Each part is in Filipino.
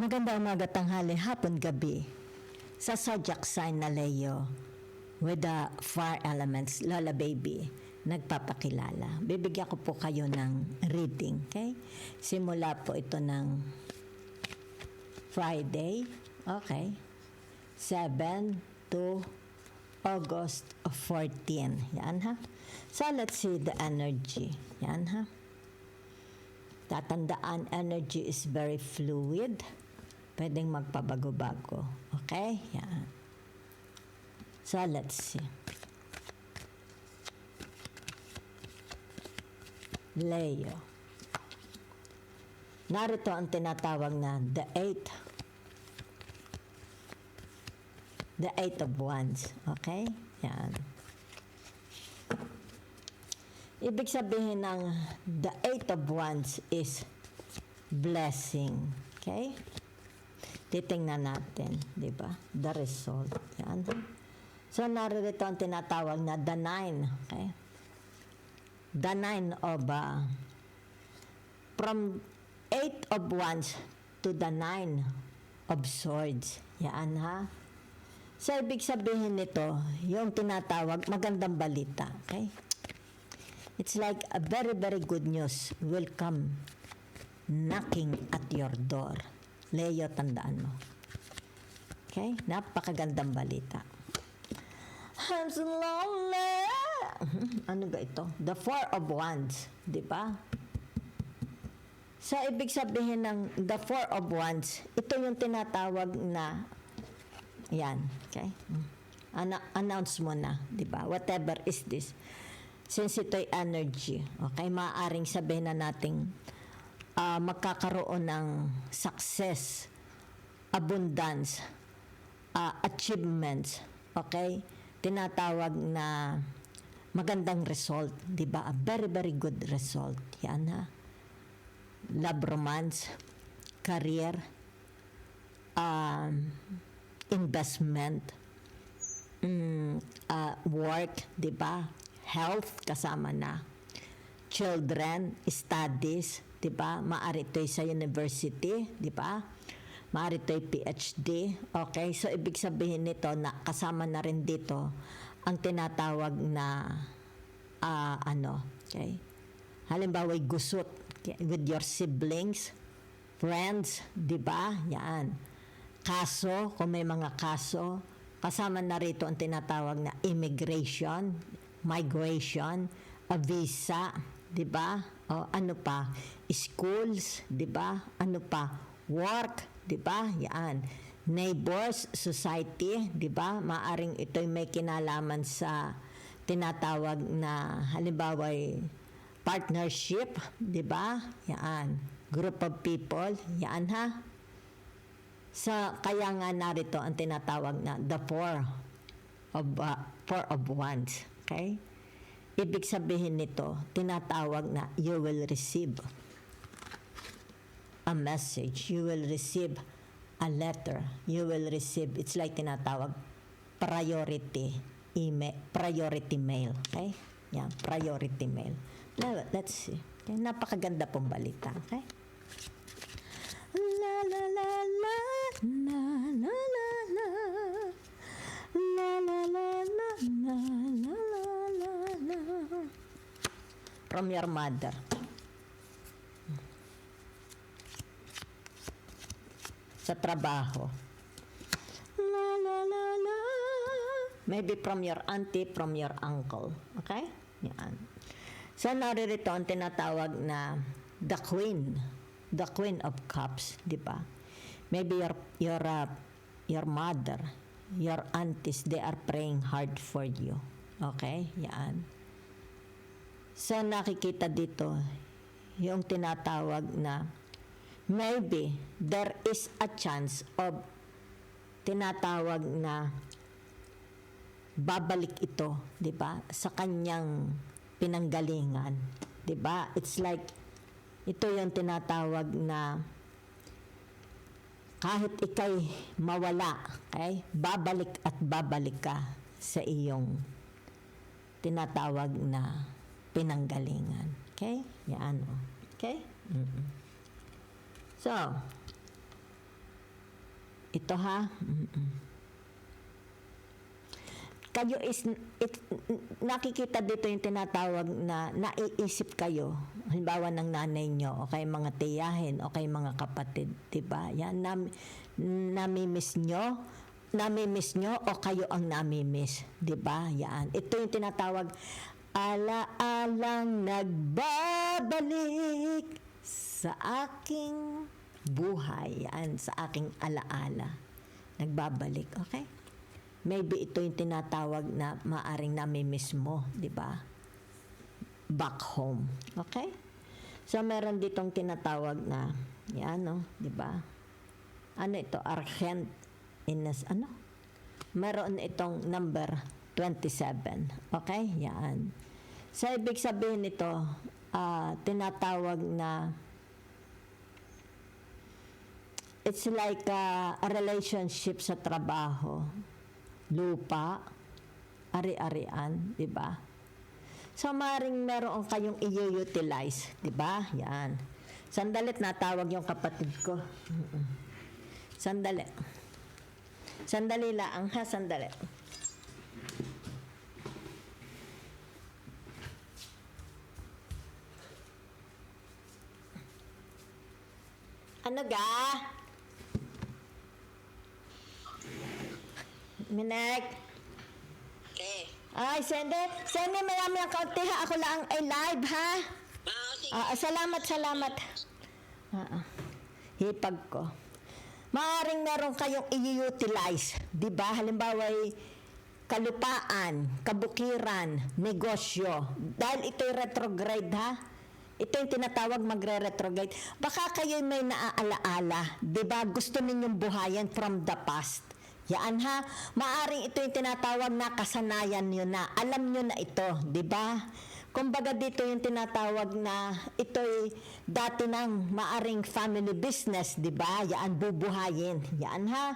Maganda umaga, tanghali, hapon, gabi. Sa zodiac sign na Leo, with the fire elements, Lola Baby, nagpapakilala. Bibigyan ko po kayo ng reading, okay? Simula po ito ng Friday, okay? 7 to August 14. Yan ha. So let's see the energy. Yan ha. Tatandaan, energy is very fluid. Pwedeng magpabago-bago. Okay? Yan. So let's see. Leo. Narito ang tinatawag na the eight. The eight of wands. Okay? Yan. Ibig sabihin ng the eight of wands is blessing. Okay? Titingnan natin, di ba? The result. Yan. So, narito ang tinatawag na the nine. Okay? The nine of, from eight of wands to the nine of swords. Yan ha. So, ibig sabihin nito, yung tinatawag, magandang balita. Okay? It's like a very, very good news will come knocking at your door. Leo, tandaan mo. Okay? Napakagandang balita. I'm so lonely. Ano ga ito? The Four of Wands. Di ba? So, ibig sabihin ng the Four of Wands, ito yung tinatawag na yan. Okay? Announce mo na. Di ba? Whatever is this. Since ito'y energy, okay, maaaring sabihin na nating magkakaroon ng success, abundance, achievements, okay, tinatawag na magandang result, di ba? A very, very good result. Yan ha. Love, romance, career, investment, work, di ba? Health, kasama na. Children, studies, di ba? Maaari ito'y sa university, di ba? Maaari ito'y PhD. Okay, so ibig sabihin nito na kasama na rin dito ang tinatawag na okay? Halimbawa'y gusot, okay? With your siblings, friends, di ba? Yan. Kaso, kung may mga kaso, kasama na rito ang tinatawag na immigration, migration, a visa, di ba? O ano pa? Schools, di ba? Ano pa? Work, di ba? Yan. Neighbors, society, di ba? Maaring ito'y may kinalaman sa tinatawag na halimbawa partnership, di ba? Yan. Group of people, yan ha. Kaya nga narito ang tinatawag na the four of wands. Okay? Ibig sabihin nito, tinatawag na you will receive a message. You will receive a letter. You will receive, it's like tinatawag priority email, priority mail. Okay? Yan, priority mail. Now, let's see. Okay? Napakaganda pong balita. Okay? La la la la la la la la la la la la la la la. From your mother. Sa trabaho. La la la la. Maybe from your auntie, from your uncle. Okay? Yan. So, naririto ang tinatawag na the queen. The queen of cups, di ba? Maybe your mother, your aunties, they are praying hard for you. Okay? Yan. So, nakikita dito yung tinatawag na maybe there is a chance of tinatawag na babalik ito, di ba? Sa kanyang pinanggalingan. Di ba? It's like ito yung tinatawag na kahit ikay mawala, okay? Babalik at babalik ka sa iyong tinatawag na pinanggalingan. Okay? Yan. Okay? Mm-hmm. So, Ito ha. Kayo nakikita dito yung tinatawag na naiisip kayo. Halimbawa ng nanay nyo, o kay mga tiyahin, o kay mga kapatid. Diba? Yan, namimiss nyo, o kayo ang namimiss. Diba? Yan. Ito yung tinatawag, alaalang nagbabalik sa aking buhay. Yan, sa aking alaala. Nagbabalik. Okay? Maybe ito yung tinatawag na maaring namimiss mo, di ba? Back home. Okay? So, meron ditong tinatawag na, yan, no? Di ba? Ano ito? Argent. Ano? Meron itong number 27. Okay? Yan. So, ibig sabihin nito, tinatawag na, it's like a relationship sa trabaho. Lupa, ari-arian, di ba? So, maring meron kayong i-utilize, di ba? Yan. Sandalit natawag yung kapatid ko. Sandali. Sandali lang, ha? Sandali. Ano ga? Minek. Okay. Ay, sende marami ang kaunti ha. Ako lang ay live ha. Salamat. Hipag ko. Maaring meron kayong i-utilize. Diba? Halimbawa, kalupaan, kabukiran, negosyo. Dahil ito'y retrograde ha. Ito yung tinatawag magre-retrograde. Baka kayo may naaalaala. Diba? Gusto ninyong buhayan from the past. Yan ha, maaring ito yung tinatawag na kasanayan nyo na. Alam nyo na ito, di ba? Kumbaga dito yung tinatawag na ito'y dati ng maaring family business, di ba? Yan, bubuhayin. Yan ha.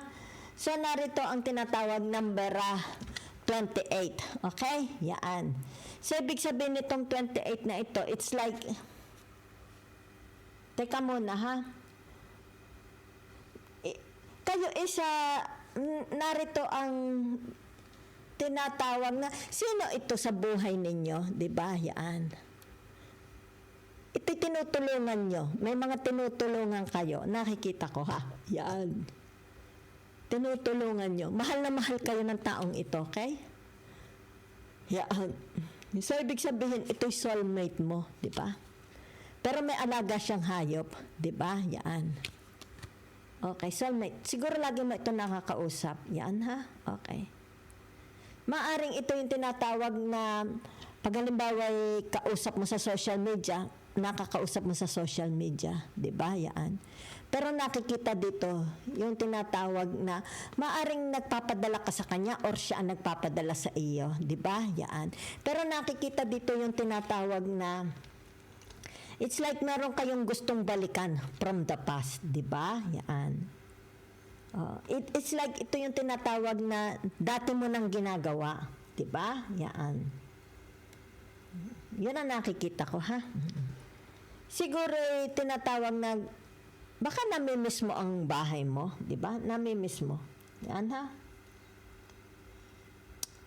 So narito ang tinatawag number 28. Okay? Yan. So ibig sabihin nitong 28 na ito, it's like, teka muna ha. Kayo isa, narito ang tinatawag na sino ito sa buhay ninyo, 'di ba? Yan. Ito tinutulungan nyo. May mga tinutulungan kayo. Nakikita ko ha. Yan. Tinutulungan nyo. Mahal na mahal kayo ng taong ito, okay? Yan. So ibig sabihin ito'y soulmate mo, 'di ba? Pero may alaga siyang hayop, 'di ba? Yan. Okay, soulmate. Siguro lagi mo ito nakakausap. Yan ha? Okay. Maaring ito yung tinatawag na pag halimbawa kausap mo sa social media, nakakausap mo sa social media. Diba? Yan. Pero nakikita dito yung tinatawag na maaring nagpapadala ka sa kanya or siya ang nagpapadala sa iyo. Diba? Yan. Pero nakikita dito yung tinatawag na it's like meron kayong gustong balikan from the past, di ba? Yan. It's like ito yung tinatawag na dati mo nang ginagawa, di ba? Yan. Yun ang nakikita ko, ha? Siguro tinatawag na baka namimiss mo ang bahay mo, di ba? Namimiss mo. Yan, ha?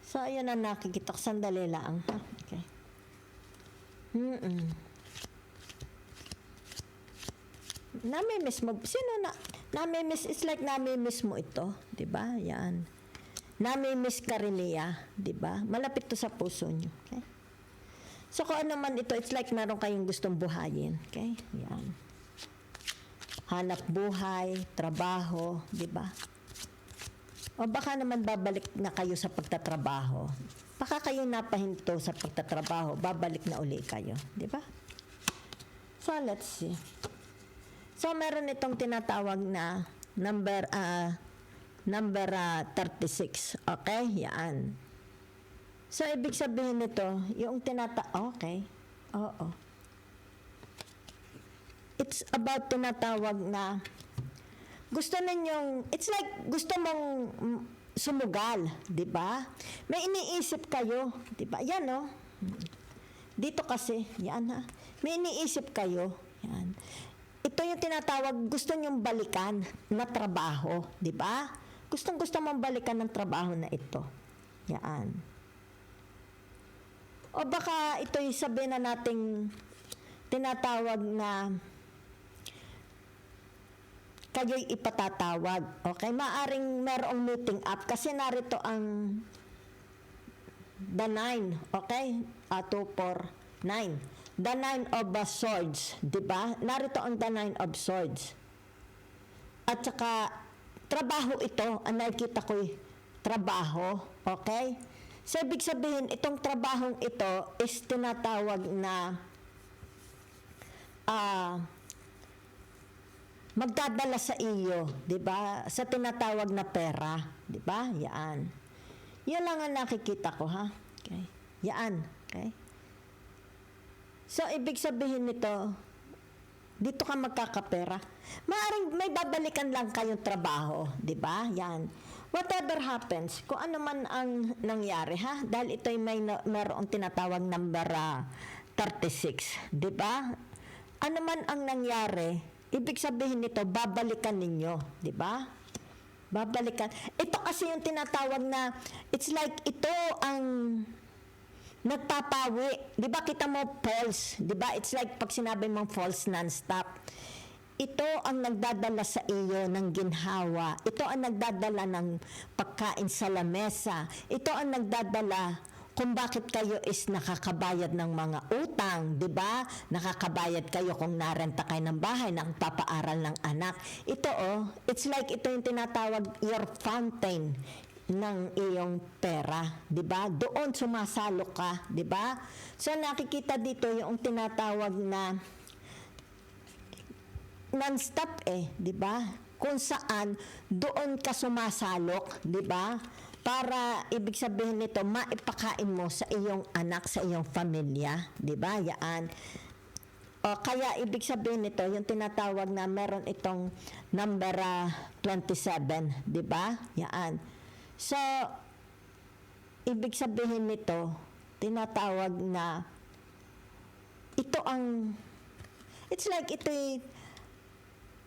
So, yun ang nakikita ko. Sandali lang, ha? Okay. Namimiss mo. Sino na? Namimiss, it's like namimiss mo ito. Diba? Yan. Namimiss ka rin niya. Diba? Malapit to sa puso nyo. Okay? So, kung ano man ito, it's like meron kayong gustong buhayin. Okay? Yan. Hanap buhay, trabaho, diba? O baka naman babalik na kayo sa pagtatrabaho. Baka kayo napahinto sa pagtatrabaho, babalik na uli kayo. Diba? So, let's see. So, meron itong tinatawag na number 36. Okay? Yan. So, ibig sabihin nito, yung okay. Oo. It's about tinatawag na gusto ninyong, it's like gusto mong sumugal, di ba? May iniisip kayo, di ba? Yan, no? Dito kasi, yan ha. May iniisip kayo, yan. ito yung tinatawag, gusto nyong balikan na trabaho, di ba? Gustong-gusto mong balikan ng trabaho na ito. Yan. O baka ito'y sabihin na nating tinatawag na kayo'y ipatatawag. Okay? Maaring merong meeting up kasi narito ang the 9. Okay? 2, 4, 9. The 9 of swords. Diba? Narito ang the 9 of swords. At saka, trabaho ito. Ang nakikita ko'y trabaho. Okay? So, ibig sabihin, itong trabahong ito is tinatawag na magdadala sa iyo, 'di ba? Sa tinatawag na pera, 'di ba? Yan. Yan lang ang nakikita ko, ha? Okay. Yan, okay? So ibig sabihin nito, dito ka magkakapera. Maaring may babalikan lang kayong trabaho, 'di ba? Yan. Whatever happens, kung ano man ang nangyari, ha? Dahil ito'y mayroong tinatawag number 36, 'di ba? Ano man ang nangyari, ibig sabihin nito, babalikan ninyo, di ba? Babalikan. Ito kasi yung tinatawag na, it's like ito ang nagpapawi. Di ba kita mo false? Di ba? It's like pag sinabi mong false non-stop. Ito ang nagdadala sa iyo ng ginhawa. Ito ang nagdadala ng pagkain sa lamesa. Ito ang nagdadala kung bakit kayo is nakakabayad ng mga utang, 'di ba? Nakakabayad kayo kung narenta kayo ng bahay, ng papaaral ng anak. Ito it's like ito yung tinatawag your fountain ng iyong pera, 'di ba? Doon sumasalo ka, 'di ba? So nakikita dito yung tinatawag na non-stop 'di ba? Kung saan doon ka sumasalok, 'di ba? Para ibig sabihin nito, maipakain mo sa iyong anak, sa iyong pamilya, 'di ba? Yan. O kaya ibig sabihin nito, yung tinatawag na meron itong number 27, 'di ba? Yan. So ibig sabihin nito, tinatawag na ito ang it's like ito'y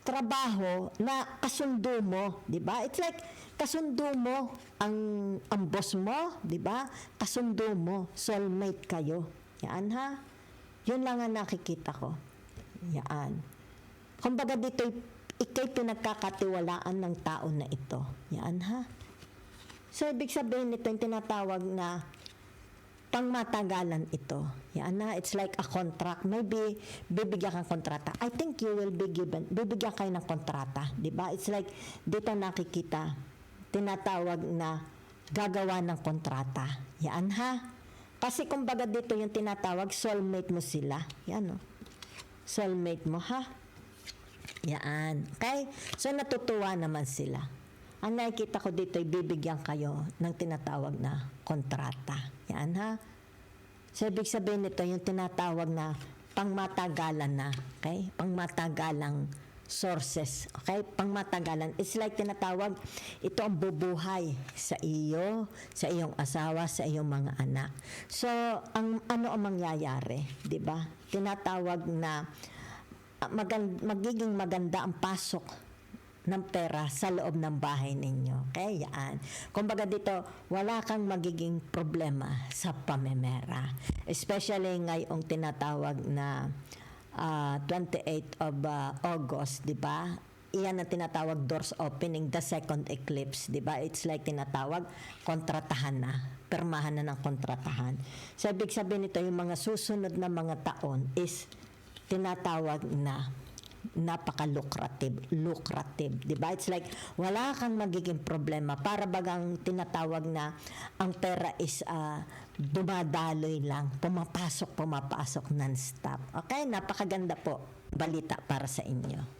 trabaho na kasundo mo, 'di ba? It's like kasundo mo ang boss mo, 'di ba? Kasundo mo, soulmate kayo. Yan, ha? 'Yun lang ang nakikita ko. Yan. Kumbaga dito ikay pinagkakatiwalaan ng tao na ito. Yan, ha? So ibig sabihin nito yung tinatawag na pangmatagalan ito. Yan na, it's like a contract. Maybe, bibigyan kang kontrata. I think you will be given, bibigyan kayo ng kontrata. Diba? It's like, dito nakikita, tinatawag na gagawa ng kontrata. Yan ha. Kasi kumbaga dito yung tinatawag, soulmate mo sila. Yan o. Soulmate mo ha. Yan. Okay? So natutuwa naman sila. Ang nakikita ko dito ay bibigyan kayo ng tinatawag na kontrata. Yan ha. So ibig sabihin nito yung tinatawag na pangmatagalan na. Okay? Pangmatagalang sources. Okay? Pangmatagalan. It's like tinatawag, ito ang bubuhay sa iyo, sa iyong asawa, sa iyong mga anak. So, ano ang mangyayari? Diba? Tinatawag na magiging maganda ang pasok ng pera sa loob ng bahay ninyo. Okay? Yan. Kumbaga dito, wala kang magiging problema sa pamemera. Especially ngayong tinatawag na 28th of August, di ba? Iyan ang tinatawag doors opening, the second eclipse, di ba? It's like tinatawag, kontratahan na. Pirmahan na ng kontratahan. So, ibig sabihin nito, yung mga susunod na mga taon is tinatawag na napaka-lucrative, di ba? It's like wala kang magiging problema, para bagang tinatawag na ang pera is dumadaloy lang, pumapasok non-stop. Okay, napakaganda po balita para sa inyo.